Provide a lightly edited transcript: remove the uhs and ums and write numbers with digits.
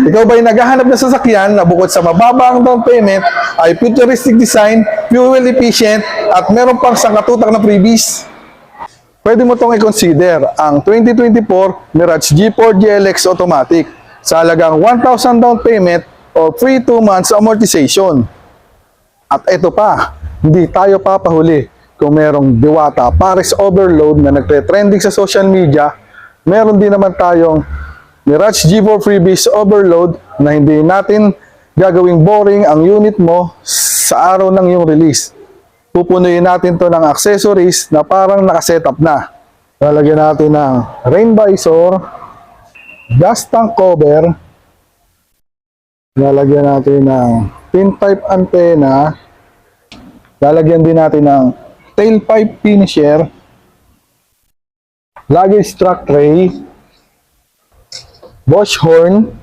Ikaw ba'y naghahanap ng sasakyan na bukod sa mababa ang down payment ay futuristic design, fuel efficient, at meron pang sangkatutak na freebies? Pwede mo itong i-consider ang 2024 Mirage G4 GLX Automatic sa halagang 1,000 down payment o free 2 months amortization. At ito pa, hindi tayo papahuli. Kung merong Diwata Paris Overload na nagtre-trending sa social media, meron din naman tayong Mirage G4 Freebies Overload na hindi natin gagawing boring ang unit mo sa araw ng iyong release. Pupunuin natin to ng accessories na parang nakasetup na. Lalagyan natin ng rain visor, gas tank cover, lalagyan natin ng pin type antenna, lalagyan din natin ng tailpipe finisher, luggage truck tray, Bosch horn,